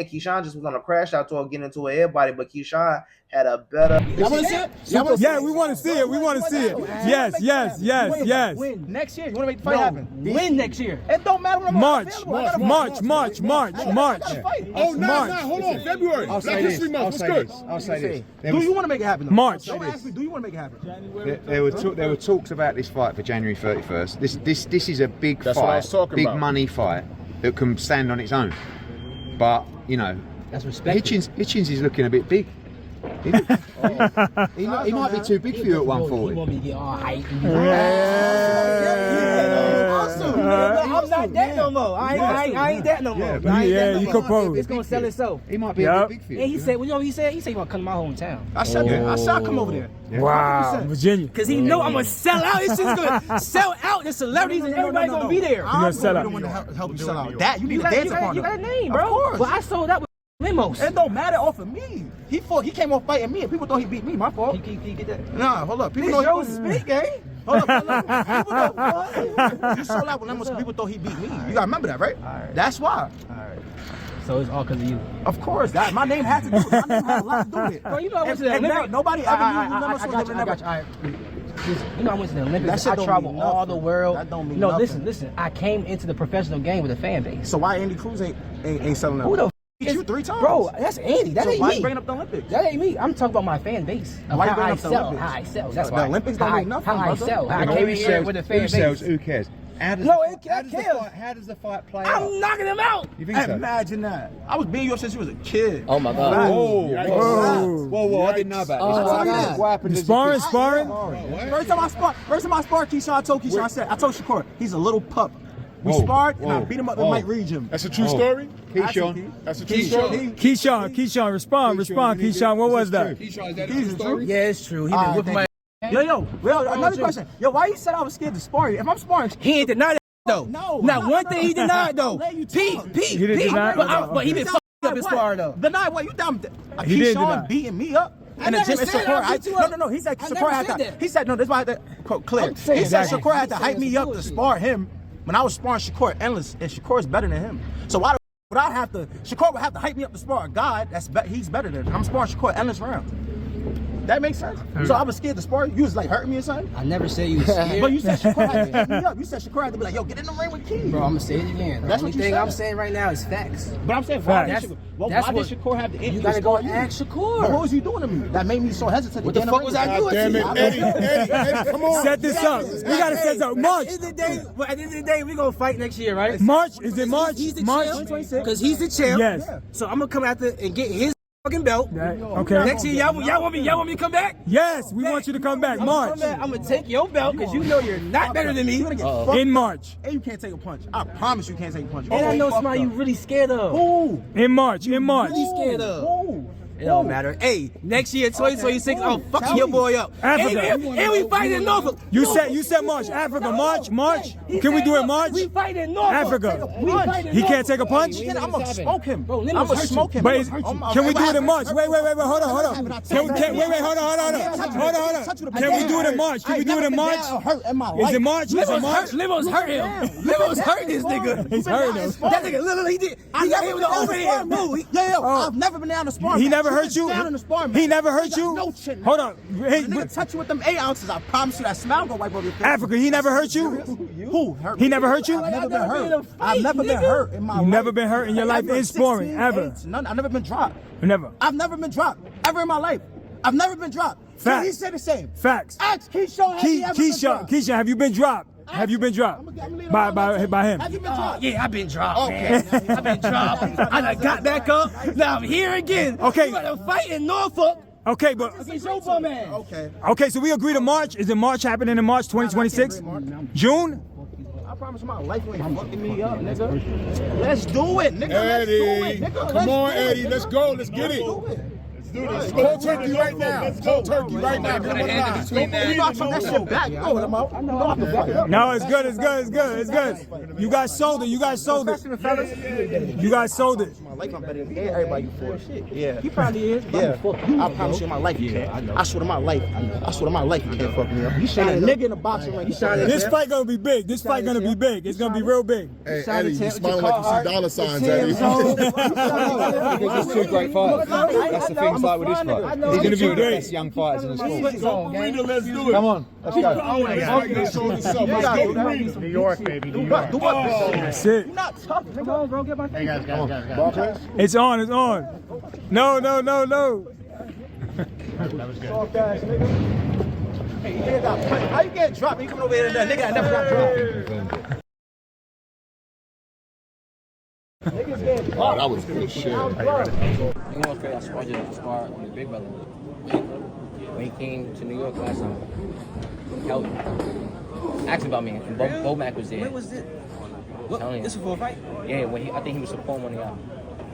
Keyshawn just was gonna crash out to her, get into everybody, but Keyshawn had a better. Y'all want to see it? Yeah, we want to see it. We want to see it. Yes. Win next year. You want to make the fight happen? Win next year. It don't matter when I'm March. Oh, March. Hold on. February. I'll say this. I'll say this. Do you want to make it happen? March. Don't ask me, do you want to make it happen? There were talks about this fight for January 31st. This is a big That's what I fight, was talking big about. money fight that can stand on its own. But you know, That's respected. Hitchins is looking a bit big. He might be too big for you at 140. You want me to get all height? I'm not that no more. I ain't that no more. Yeah, you propose. It's gonna sell itself. He might be a bit big for you. And he said, well, you know what he said? He said he want to come to my hometown. I said that. I said I'll come over there. Wow, Virginia. Cause he know I'm gonna sell out. It's just gonna sell out. The celebrities and everybody's gonna be there. gonna sell out. I'm the one to help you sell out. That you need a dance partner. You got a name, bro. Of course. But I sold out with limos. It don't matter off of me. He came off fighting me, and people thought he beat me. My fault. Can you get that? Nah, hold up. People This know show he speak, eh? Hold up. People know. You sold out with lemons. People thought he beat me. You gotta remember that, right? That's why. Alright. So it's all because of you. Of course, that my name had to do it. My name had a lot to do with it. Bro, you know I went to the And Olympics. nobody ever knew lemons. I got you. All right. You know I went to the Olympics. That I shit don't traveled mean all nothing. the world. That don't mean no, nothing. listen. I came into the professional game with a fan base. So why Andy Cruz ain't selling that? Who the beat you 3 times, bro? That's Andy. That so ain't why me. you bringing up the Olympics? That ain't me. I'm talking about my fan base. Why you How bringing I up the sell. Olympics? How I sell. That's The why. Olympics don't mean nothing, How I brother. sell. How I Who came in here sells? with a fan Who sells? base. Who cares? How does No, how does the fight play out? I'm knocking him out. You think so? Imagine that. I was beating you up since you was a kid. Oh my God. Whoa! I didn't know about this. Oh, my God. What happened? Sparring. First time I sparred Keyshawn, I told Keyshawn, I told Shakur, he's a little pup. We sparred and I beat him up in Mike Reed gym. That's a true story? Keyshawn. That's a true story? Keyshawn, respond, Keyshawn. What was that? Keyshawn, is that a true story? Yeah, it's true. He been whipping my. Yo, another question. Yo, why you said I was scared to spar you? If I'm sparring, He ain't denied that though. No. Not one thing he denied though. Pete. He didn't deny it? But he been fucked up his spar though. Deny what? You dumb. He did deny. Keyshawn beating me up. I never said I beat you up. No. He said I Shakur never had said to. that. He said no. This is why I had to quote clear. I'm saying He said that. Shakur had to I'm hype me saying up to bullshit. spar him when I was sparring Shakur endless, and Shakur is better than him. So why would I have to? Shakur would have to hype me up to spar a guy he's better than. I'm sparring Shakur endless rounds. That makes sense. So I was scared to spar. You was like hurting me or something. I never said you was scared. But you said Shakur had to hype me up. You said Shakur had to be like, yo, get in the ring with Key. Bro, I'm gonna say it again. That's The what only you thing said. I'm saying right now is facts. But I'm saying, Facts. why did Shakur have the You gotta go ask But what Shakur. was you doing to me? That made me so hesitant. What the fuck was I doing? Damn it, Eddie, come on. Set this up. We gotta set this up. March. At the end of the day, we gonna fight next year, right? March. Is it March? He's the March. champ. Because he's the champ. Yes. So I'm gonna come after and get his fucking belt. Okay. Next year, y'all want me to come back? Yes, we want you to come back. March. I'm gonna take your belt because you know you're not better than me. In March. And you can't take a punch. I promise you can't take a punch. And I know somebody you really scared of. Who? In March. Really scared of. Who? It don't matter. Hey, next year, 2026, I'm fucking your boy up. Africa. And we fight in Norfolk. You said March. Africa. March. Can we do it March? We fight in Norfolk. Africa. We fight in He can't Norfolk. take a punch? I'm gonna smoke him. Bro, I'm gonna smoke him. But can we do it in March? Wait, hold on. Hold on. Can we do it in March? Can we do it in March? Is it March? Is it March? Limos hurt him. Limos hurt this nigga. He's hurt him. That nigga literally did. He got hit with an overhand move. I've never been down to sparring. He never hurt you? Down in the sparring. He never hurt you? No chin. Hold on. Hey, Nigga touch you with them 8 ounces. I promise you that smile gonna wipe over your face. Africa, he never hurt you? Who hurt me? He never hurt you? I've never been I've never been in hurt. a fight, I've never been nigga. hurt in my life. You've never been hurt in your life in sparring, 16, ever? 8, none. I've never been dropped. Never. I've never been dropped ever in my life. I've never been dropped. Facts. He said the same. Facts. Ask Keyshawn. Have he ever been dropped? Keyshawn, have you been dropped? Have you been dropped? By him? Have you been dropped? Yeah, I've been dropped, man. I've been dropped. I done got back up. Now I'm here again. Okay. We got to fight in Norfolk. Okay, but Against your bum ass. Okay. so we agree to March. Is it March happening in March 2026? June? I promise my life you ain't fucking me up, nigga. Let's do it, nigga. Let's do it, Eddie, nigga. come on, Eddie, let's go, let's get it. Cold turkey right now. Cold turkey right now. Come on, You know I took that shit back. You know what I'm out. I know I can back it up. No, it's good. You guys sold it. You guys sold it. life I'm better than everybody you for. Yeah. He probably is. Yeah. I promise you in my life you can't. I swear to my life. I swear to my life you can't fuck me up. You shot a nigga in the boxing ring. This fight gonna be big. This fight gonna be big. It's gonna be real big. Hey, Eddie, you smiling like you see dollar signs, Eddie. It's two great fighters. That's the thing like with this fight. He's going to be one of the best young fighters in the sport. Let's do it. Come on, let's go. New York, baby. New York. That's it. You're not tough, nigga. Come on, bro, get my Hey, guys. It's on. It's on. No. That was good. Hey, you nigga got punched. How you get dropped? You coming over here and that nigga that never got dropped. Niggas getting Oh, that was good shit. You know what's crazy? I sparred with Big Brother when he came to New York last time. Helped me. Asked about me, and Bomac was there. When was it? What? This was for a fight? Yeah, when I think he was supporting one of y'all.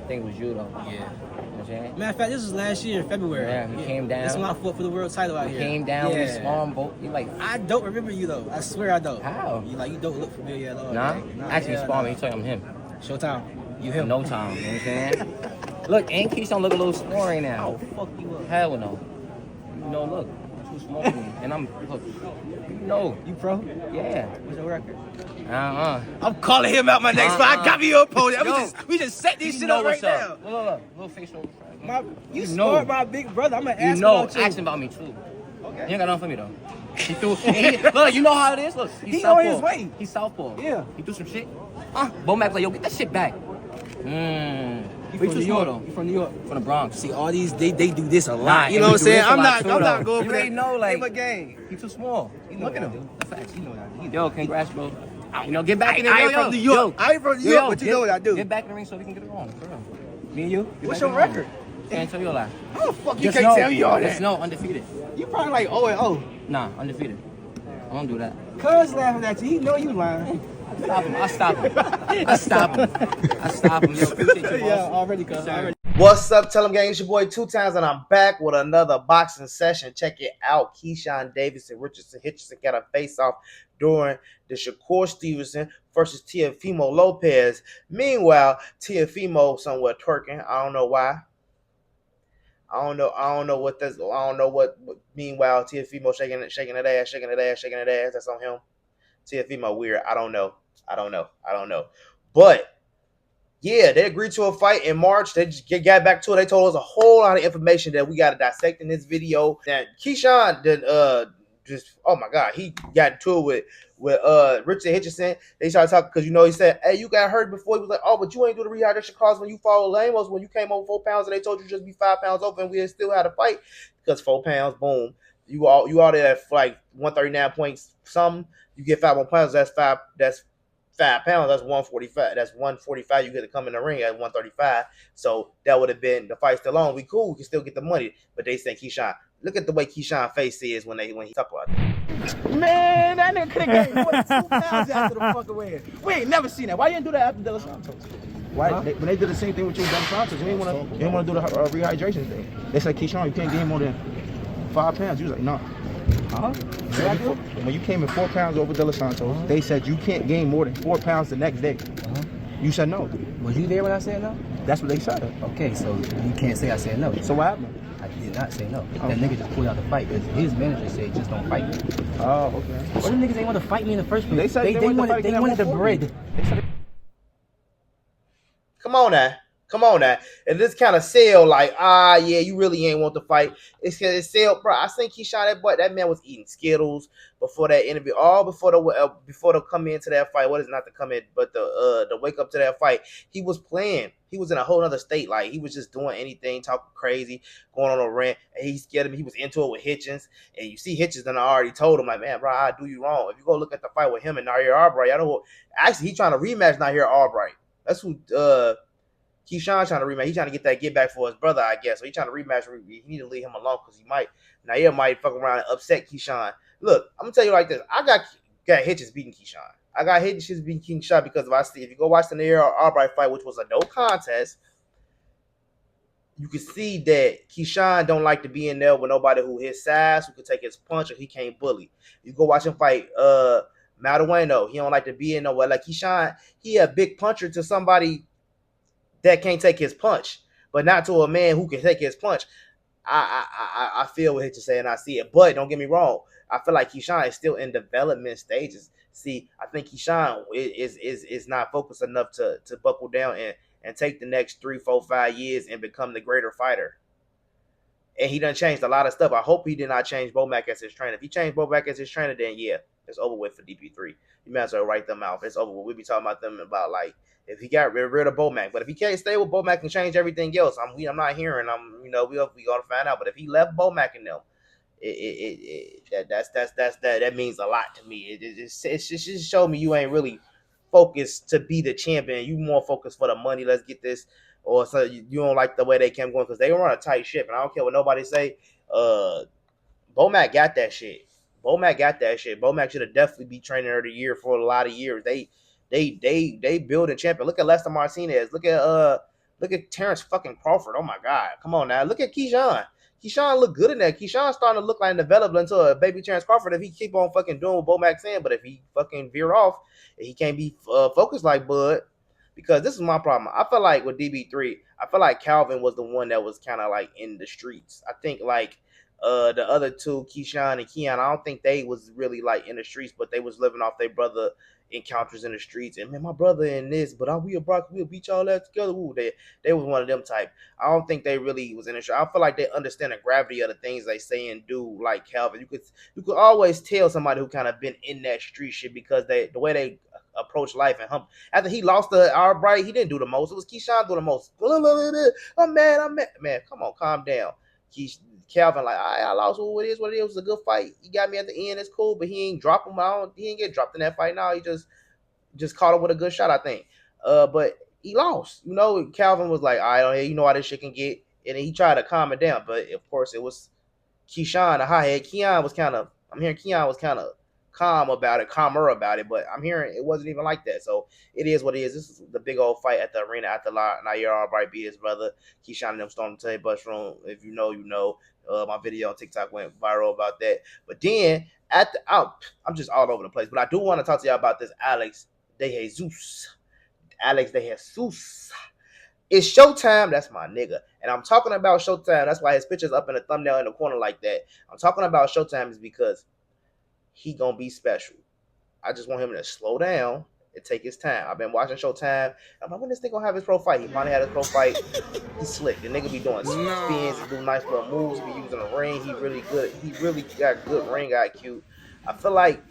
I think it was you though. Yeah. You know what I'm saying? Matter of fact, this was last year in February. Yeah, he came down. That's when I fought for the world title out here. Came down with his small boat. He like, I don't remember you though. I swear I don't. How? You don't look familiar at all. nah? Actually, he spawned me. He told me I'm him. Showtime. You him. No time. You know what I'm saying? Look, and Keyshawn look a little small right now. Oh, fuck you up. Hell no. You know, look, too small for me. And I'm, look, you know. You pro? Yeah. What's your record? I'm calling him out my next fight. I got me your opponent. We just set this shit up right now. Look, little facial. You sparred my big brother. I'm gonna ask about you. Asking about me too. Okay. He ain't got nothing for me though. Look, you know how it is. Look, He on his way. He's southpaw. Yeah. He threw some shit. Bomac like, yo, get that shit back. You from New York? You from New York? From the Bronx. See, all these they do this a lot. Nah, You know what I'm saying? I'm not going you for that. know, like, Give a game. he too small. Look at him. Facts. You know what I do. Yo, congrats, bro. You know, get back in the I ring. ain't from New York. I ain't from New York, but you know what I do. Get back in the ring so we can get it on. For real. Me and you. What's your record? Can't tell you a lie. How the fuck you can't tell me all that? No, undefeated. You probably like 0-0. Nah, undefeated. I won't do that. Cuz laughing at you. He know you lying. Stop him. I stop him. I stop him. I stop him. Yo, appreciate you, boss. Yeah, already, cuz. Already. What's up, TellEm gang? It's your boy 2Times, and I'm back with another boxing session. Check it out. Keyshawn Davis and Richardson Hitchins got a face-off during the Shakur Stevenson versus Teofimo Lopez. Meanwhile, Teofimo somewhat twerking. I don't know why. I don't know what that's. I don't know what. Meanwhile, Teofimo shaking that ass. That's on him. Teofimo weird. I don't know. But yeah, they agreed to a fight in March. They just got back to it. They told us a whole lot of information that we got to dissect in this video. Now, Keyshawn did just, oh my God, he got into it with Richardson Hitchins. They started talking because, you know, he said, hey, you got hurt before. He was like, oh, but you ain't do the rehydration clause when you followed Lamos, when you came over 4 pounds and they told you just be 5 pounds over and we still had a fight because 4 pounds, boom. You all there at like 139 points something. You get 5 more pounds, that's 5 pounds, that's 145. That's 145. You get to come in the ring at 135. So that would have been the fight still on. We cool, we can still get the money. But they say Keyshawn. Look at the way Keyshawn face is when he talk about it. Man, that nigga could have gained more than 2 pounds after the fucking win. We ain't never seen that. Why you didn't do that after De Los Santos? Why? When they did the same thing with you, De Los Santos, you ain't want to do the rehydration thing. They said, Keyshawn, you can't gain more than 5 pounds. You was like, nah. When you came in 4 pounds over De Los Santos, they said you can't gain more than 4 pounds the next day. You said no. Was you there when I said no? That's what they said. Okay, so you can't say I said no. So what happened? I did not say no. That nigga just pulled out the fight because his manager said just don't fight me. Oh, okay. Well, them niggas ain't want to fight me in the first place. They said they wanted the bread. Come on now. And this kind of sell like, yeah, you really ain't want to fight. It's sell, bro. I think Keyshawn, that man was eating Skittles before that interview, all before the come into that fight. What is not to come in, but the wake up to that fight. He was playing. He was in a whole other state. Like he was just doing anything, talking crazy, going on a rant. And he scared him. He was into it with Hitchins, and you see Hitchins done already told him like, man, bro, I do you wrong. If you go look at the fight with him and Nair Albright, I know actually he trying to rematch Nair Albright. That's who. Keyshawn trying to rematch. He trying to get back for his brother, I guess. So he trying to rematch. He need to leave him alone because Nair might fuck around and upset Keyshawn. Look, I'm gonna tell you like this. I got Hitchins beating Keyshawn. I got Hitchins beating Keyshawn because if you go watch the Nair Albright fight, which was a no contest, you can see that Keyshawn don't like to be in there with nobody who his size, who can take his punch, or he can't bully. You go watch him fight Madueno. He don't like to be in nowhere. Like Keyshawn, he a big puncher to somebody that can't take his punch, but not to a man who can take his punch. I feel what Hitch is saying. I see it, but don't get me wrong. I feel like Keyshawn is still in development stages. See, I think Keyshawn is not focused enough to buckle down and take the next 3, 4, 5 years and become the greater fighter. And he done changed a lot of stuff. I hope he did not change Bomac as his trainer. If he changed Bomac as his trainer, then yeah, it's over with for DP3. You might as well write them out. It's over with. We'll be talking about them about like if he got rid of Bomac. But if he can't stay with Bomac and change everything else, I'm not hearing. We gonna find out. But if he left Bomac in them, that means a lot to me. It just showed me you ain't really focused to be the champion. You more focused for the money. Let's get this. Or so you don't like the way they kept going because they run a tight ship, and I don't care what nobody say. Bomac got that shit. Bomac should have definitely be trainer of the year for a lot of years. They build a champion. Look at Lester Martinez. Look at Terrence fucking Crawford. Oh my God, come on now. Look at Keyshawn. Keyshawn look good in that. Keyshawn starting to look like developed into a baby Terrence Crawford if he keep on fucking doing what Bomac's saying. But if he fucking veer off, he can't be focused like Bud. Because this is my problem. I feel like with DB3, I feel like Calvin was the one that was kind of like in the streets. I think like the other two, Keyshawn and Keon, I don't think they was really like in the streets, but they was living off their brother encounters in the streets. And man, my brother in this, but we'll beat y'all that together. Ooh, they was one of them type. I don't think they really was in the street. I feel like they understand the gravity of the things they say and do. Like Calvin, you could always tell somebody who kind of been in that street shit because the way they approach life and hump. After he lost to Albright, he didn't do the most. It was Keyshawn doing the most. I'm mad. Man, come on, calm down. Calvin, like, I lost. What it is. It was a good fight. He got me at the end. It's cool, but he ain't drop him out. He ain't get dropped in that fight. Now he just caught him with a good shot, I think. But he lost. Calvin was like, all right, you know how this shit can get. And he tried to calm it down. But, of course, it was Keyshawn, the hothead. I'm hearing Keon was kind of calmer about it, but I'm hearing it wasn't even like that. So it is what it is. This is the big old fight at the arena after Nair Albright beat his brother. Keyshawn and them stormed the bus room. If you know, you know. My video on TikTok went viral about that. But then I'm just all over the place. But I do want to talk to y'all about this Alex Dejesus. It's Showtime. That's my nigga. And I'm talking about Showtime. That's why his picture's up in the thumbnail in the corner like that. I'm talking about Showtime is because he gonna be special. I just want him to slow down and take his time. I've been watching Showtime. I'm like, when this nigga gonna have his pro fight? He finally had his pro fight. He's slick. The nigga be doing spins, he do nice little moves, he be using the ring. He really good. He really got good ring IQ. I feel like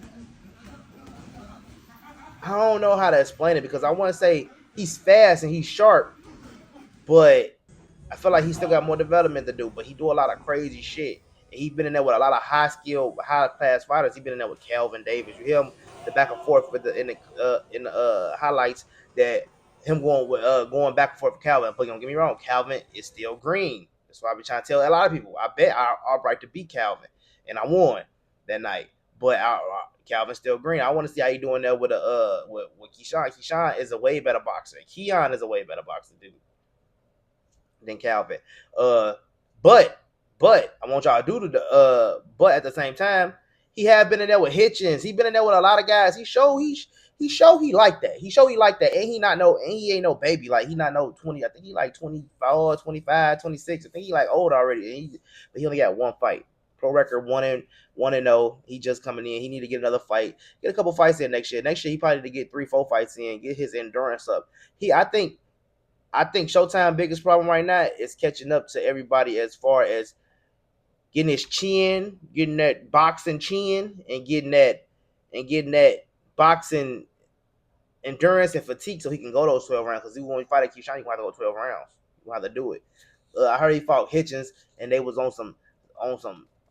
I don't know how to explain it because I want to say he's fast and he's sharp, but I feel like he still got more development to do. But he do a lot of crazy shit. He's been in there with a lot of high-skilled, high-class fighters. He's been in there with Calvin Davis. You hear him the back and forth with in the highlights that him going back and forth with Calvin. But don't get me wrong, Calvin is still green. That's why I be trying to tell a lot of people. I bet Albright to beat Calvin, and I won that night. But Calvin's still green. I want to see how he doing there with Keyshawn. Keyshawn is a way better boxer. Keon is a way better boxer than Calvin. But I want y'all to do but at the same time, he had been in there with Hitchins. He been in there with a lot of guys. He show he like that. He like that. And he ain't no baby. Like he not no 20. I think he like 24, 25, 26. I think he like old already. But he only got one fight. Pro record 1-0. He just coming in. He need to get another fight. Get a couple fights in next year. Next year he probably need to get 3-4 fights in. Get his endurance up. I think Showtime biggest problem right now is catching up to everybody as far as getting his chin, getting that boxing chin, and getting that boxing endurance and fatigue so he can go those 12 rounds. Because when he fight at Keyshawn, he gonna have to go 12 rounds. He gonna have to do it. I heard he fought Hitchins and they was on some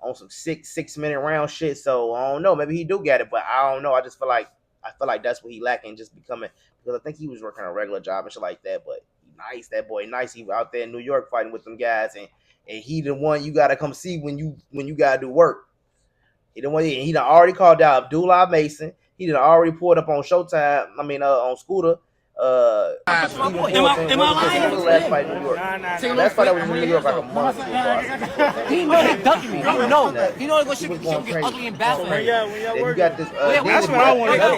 6-minute round shit. So I don't know. Maybe he do get it, but I don't know. I feel like that's what he lacking, just becoming, because I think he was working a regular job and shit like that. But nice, that boy, nice. He out there in New York fighting with them guys, and he the one you gotta come see when you gotta do work. He the one. He done already called out Abdullah Mason. He done already pulled up on Showtime. On Scooter. Am I lying? Last fight in New York. Last fight that was in New York like a month ago. He know he ducking me. You know. He know it's gonna get ugly and bad for him. You got this. That's what I want to know.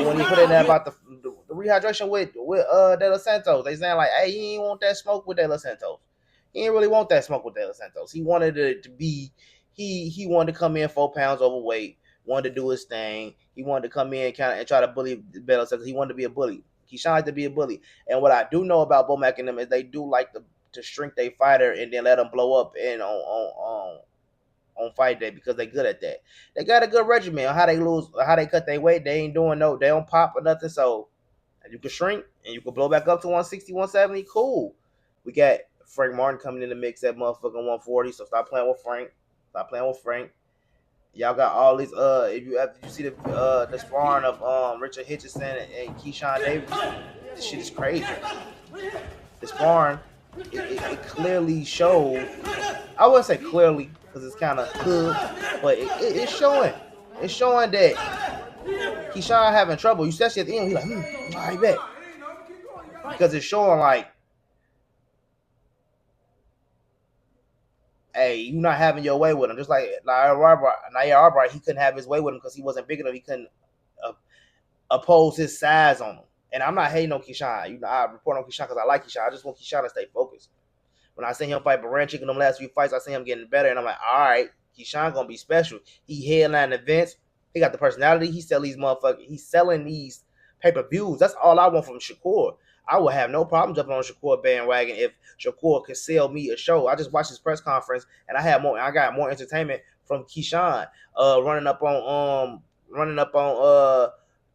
When he put in there about the rehydration with De Los Santos. They saying like, hey, he ain't want that smoke with De Los Santos. He didn't really want that smoke with De Los Santos. He wanted it to be, he wanted to come in 4 pounds overweight, wanted to do his thing. He wanted to come in and try to bully De Los Santos. He wanted to be a bully. Keyshawn liked to be a bully. And what I do know about Bomac and them is they do like to shrink their fighter and then let them blow up in on fight day because they good at that. They got a good regimen on how they lose, how they cut their weight. They ain't doing they don't pop or nothing. So you can shrink and you can blow back up to 160, 170. Cool. We got Frank Martin coming in the mix at motherfucking 140. So stop playing with Frank. Stop playing with Frank. Y'all got all these. If you see the sparring of Richard Hitchison and Keyshawn Davis, this shit is crazy. The sparring, it clearly showed. I wouldn't say clearly because it's kind of hood, but it's showing. It's showing that Keyshawn having trouble. You especially at the end, he's like, all right, bet. Because it's showing like, hey, you not having your way with him. Just like Nair Albright, he couldn't have his way with him because he wasn't big enough. He couldn't oppose his size on him. And I'm not hating on Keyshawn. You know, I report on Keyshawn because I like Keyshawn. I just want Keyshawn to stay focused. When I seen him fight Baranchik in them last few fights, I seen him getting better. And I'm like, all right, Keyshawn going to be special. He headline events. He got the personality. He sell these motherfuckers. He's selling these pay-per-views. That's all I want from Shakur. I would have no problem jumping on Shakur bandwagon if Shakur could sell me a show. I just watched his press conference and I got more entertainment from Keyshawn running up on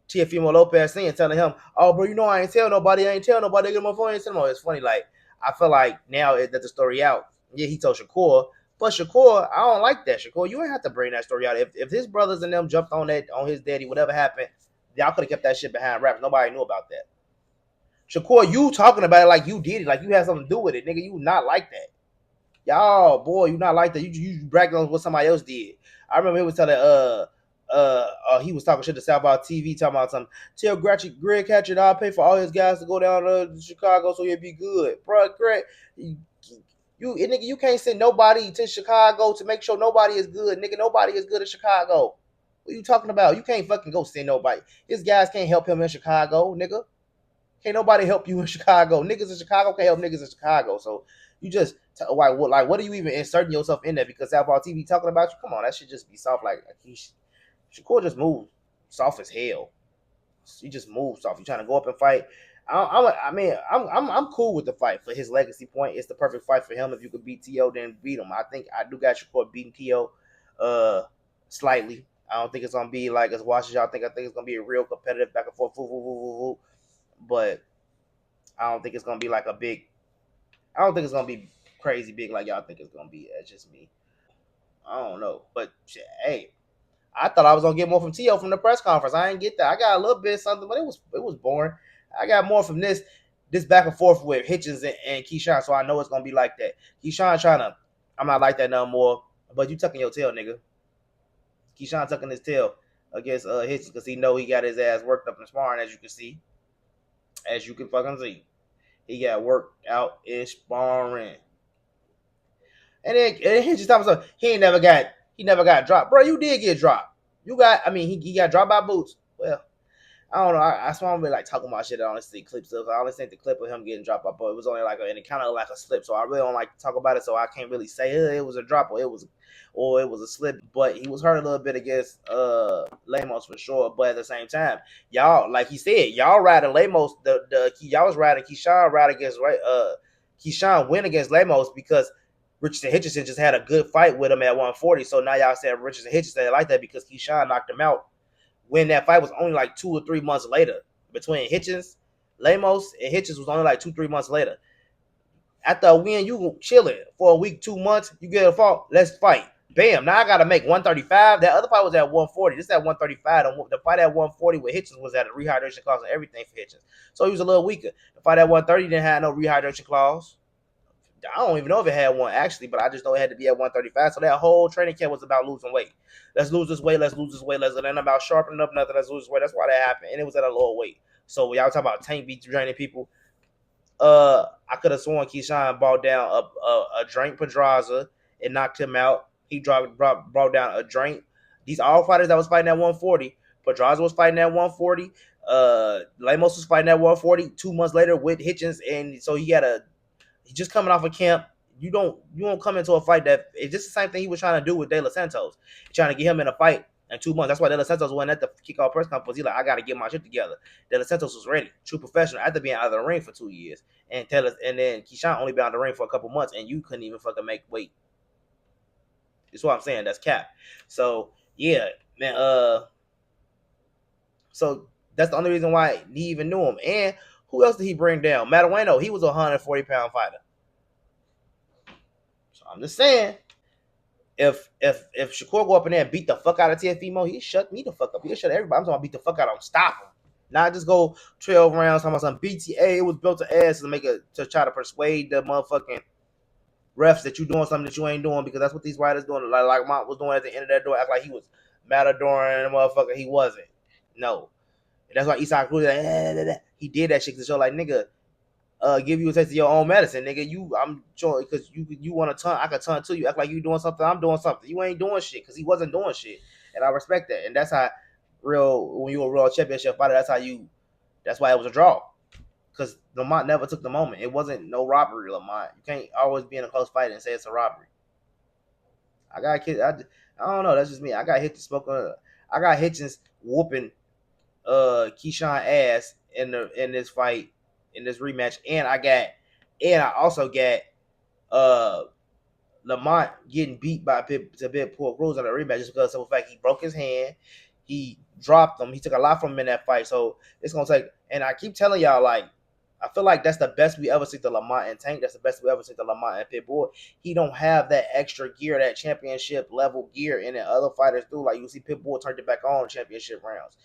Teofimo Lopez saying, telling him, oh bro, you know I ain't tell nobody, I ain't tell nobody, get my phone, I ain't tell nobody. It's funny, like I feel like now that the story out, yeah, he told Shakur, but Shakur, I don't like that. Shakur, you ain't have to bring that story out. If his brothers and them jumped on his daddy, whatever happened, y'all could have kept that shit behind wraps. Nobody knew about that. Shakur, you talking about it like you did it, like you had something to do with it, nigga. You not like that. Y'all, boy, you not like that. You bragging on what somebody else did. I remember he was telling he was talking shit to South Southbound TV, talking about something. Tell Greg Hatchett I'll pay for all his guys to go down to Chicago so he'll be good. Bro, Greg, nigga, you can't send nobody to Chicago to make sure nobody is good. Nigga, nobody is good in Chicago. What are you talking about? You can't fucking go send nobody. His guys can't help him in Chicago, nigga. Can't nobody help you in Chicago. Niggas in Chicago can't help niggas in Chicago. So you just what are you even inserting yourself in there? Because Southpaw TV talking about you. Come on, that should just be soft. Like Shakur just moved soft as hell. He just moved soft. You trying to go up and fight? I'm cool with the fight for his legacy point. It's the perfect fight for him. If you could beat T.O., then beat him. I think I do got Shakur beating T.O. Slightly. I don't think it's gonna be like as watch as y'all think. I think it's gonna be a real competitive back and forth. But I don't think it's gonna be like I don't think it's gonna be crazy big like y'all think it's gonna be. That's just me. I don't know. But shit, hey, I thought I was gonna get more from T.O. from the press conference. I didn't get that. I got a little bit of something, but it was boring. I got more from this back and forth with Hitchins and Keyshawn, so I know it's gonna be like that. Keyshawn I'm not like that no more. But you tucking your tail, nigga. Keyshawn tucking his tail against Hitchins because he know he got his ass worked up in sparring, as you can see. As you can fucking see. He got worked out in sparring. And then Hitchins talking about he never got dropped. Bro, you did get dropped. He got dropped by Boots. Well, I don't know. I saw him like talking about shit. I only see clips of. I only seen the clip of him getting dropped by Boots. It was only and it kind of like a slip. So I really don't like to talk about it. So I can't really say it was a drop or it was a slip. But he was hurt a little bit against Lemos for sure. But at the same time, y'all, like he said, y'all riding Lemos. Y'all was riding Keyshawn ride against Keyshawn win against Lemos because Richardson Hitchins just had a good fight with him at 140. So now y'all said Richardson Hitchins like that because Keyshawn knocked him out. When that fight was only like 2 or 3 months later. Between Hitchins, Lemos, and Hitchins was only like 2-3 months later. After a win, you chilling for a week, 2 months, you get a fault, let's fight. Bam, now I got to make 135. That other fight was at 140. This is at 135. The fight at 140 with Hitchins was at a rehydration clause and everything for Hitchins. So he was a little weaker. The fight at 130 didn't have no rehydration clause. I don't even know if it had one actually, but I just know it had to be at 135. So that whole training camp was about losing weight. Let's lose this weight. Let's lose this weight. It ain't about sharpening up nothing. Let's lose this weight. That's why that happened. And it was at a lower weight. So when y'all talking about Tank beat draining people, I could have sworn Keyshawn brought down a drink Pedraza and knocked him out. He brought down a drink. These all fighters that was fighting at 140 Pedraza was fighting at 140. Lemos was fighting at 140. 2 months later with Hitchins, and so he just coming off a camp. You won't come into a fight that it's just the same thing he was trying to do with De Los Santos, trying to get him in a fight in 2 months. That's why De Los Santos went at the kickoff press conference. He's like, I got to get my shit together. De Los Santos was ready, true professional after being out of the ring for 2 years, and then Keyshawn only been out of the ring for a couple months, and you couldn't even fucking make weight. That's what I'm saying. That's cap. So yeah, man. So that's the only reason why he even knew him. And who else did he bring down? Matabueno. He was a 140-pound fighter. So I'm just saying, if Shakur go up in there and beat the fuck out of Teofimo, he shut me the fuck up. He shut everybody. I'm talking about beat the fuck out of him, stop him. Not just go 12 rounds talking about some BTA. It was built to ass to try to persuade the motherfucking refs that you doing something that you ain't doing, because that's what these writers doing. Like Mont was doing at the end of that door, act like he was Matador and motherfucker. He wasn't. No. And that's why Isak Cruz he did that shit to show like, nigga, give you a taste of your own medicine, nigga. I'm sure because you want to turn, I can turn to you, act like you doing something, I'm doing something. You ain't doing shit, because he wasn't doing shit, and I respect that. And that's how when you a real championship fighter, that's why it was a draw, because Lamont never took the moment. It wasn't no robbery, Lamont. You can't always be in a close fight and say it's a robbery. I don't know. That's just me. I got Hitchins whooping Keyshawn ass in this fight, in this rematch, and I also got Lamont getting beat by Paul Cruz on the rematch just because of the fact he broke his hand, he dropped him, he took a lot from him in that fight. So it's gonna take, and I keep telling y'all, like, I feel like that's the best we ever see the Lamont and Tank. That's the best we ever see the Lamont and Pitbull. He don't have that extra gear, that championship level gear, and then other fighters do. Like, you see Pitbull turned it back on in championship rounds.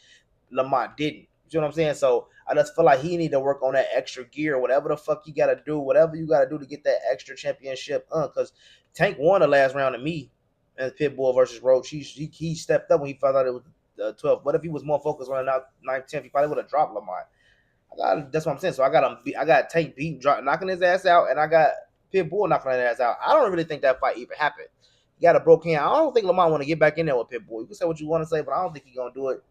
Lamont didn't. You see what I'm saying? So I just feel like he need to work on that extra gear, whatever the fuck you gotta do, whatever you gotta do to get that extra championship. Because Tank won the last round of me and Pitbull versus Roach. He stepped up when he found out it was 12. But if he was more focused on the 9th, 10th, he probably would have dropped Lamont. That's what I'm saying. So I got Tank beat, knocking his ass out, and I got Pitbull knocking his ass out. I don't really think that fight even happened. He got a broke hand. I don't think Lamont want to get back in there with Pitbull. You can say what you want to say, but I don't think he's gonna do it.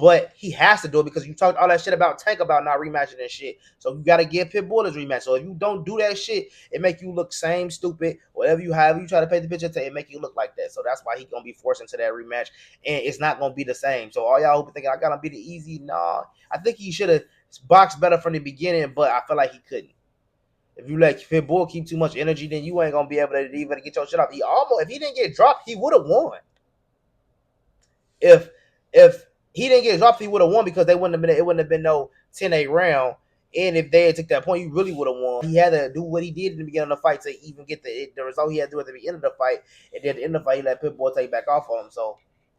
But he has to do it because you talked all that shit about Tank about not rematching and shit. So you got to give Pitbull his rematch. So if you don't do that shit, it make you look same stupid. Whatever you have, you try to paint the picture to it, make you look like that. So that's why he's going to be forced into that rematch. And it's not going to be the same. So all y'all who thinking, I got to be the easy. Nah, I think he should have boxed better from the beginning, but I feel like he couldn't. If you let Pitbull keep too much energy, then you ain't going to be able to even get your shit off. If he didn't get dropped, he would have won. If he didn't get dropped, he would have won, because it wouldn't have been no 10-8 round. And if they had took that point, he really would have won. He had to do what he did in the beginning of the fight to even get the result he had to do at the beginning of the fight. And then at the end of the fight, he let Pitbull take back off on him. So,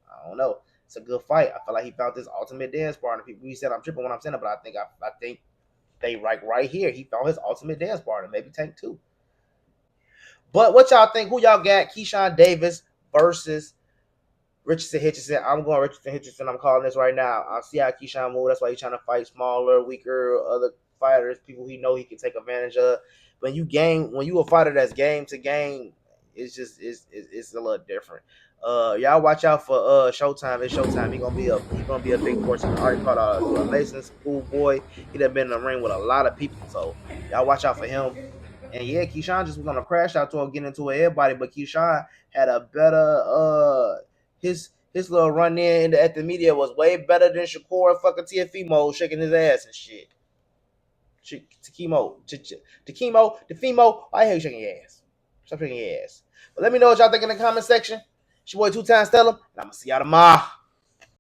I don't know. It's a good fight. I feel like he found this ultimate dance partner. People said I'm tripping when I'm saying it, but I think they right here. He found his ultimate dance partner. Maybe Tank too. But what y'all think? Who y'all got? Keyshawn Davis versus Richardson Hitchins. I'm going Richardson Hitchins. I'm calling this right now. I see how Keyshawn move. That's why he's trying to fight smaller, weaker, other fighters, people he know he can take advantage of. When you a fighter that's game to game, it's a little different. Y'all watch out for Showtime. It's Showtime. He's gonna be a big portion. I already caught Mason Schoolboy. He done been in the ring with a lot of people, so y'all watch out for him. And yeah, Keyshawn just was gonna crash out to him, get into everybody, but Keyshawn had a better his little run in at the media was way better than Shakur and fucking Teofimo shaking his ass and shit. Teofimo, why the hell you shaking your ass? Stop shaking your ass. But let me know what y'all think in the comment section. It's your boy 2 times TellEm, and I'm gonna see y'all tomorrow.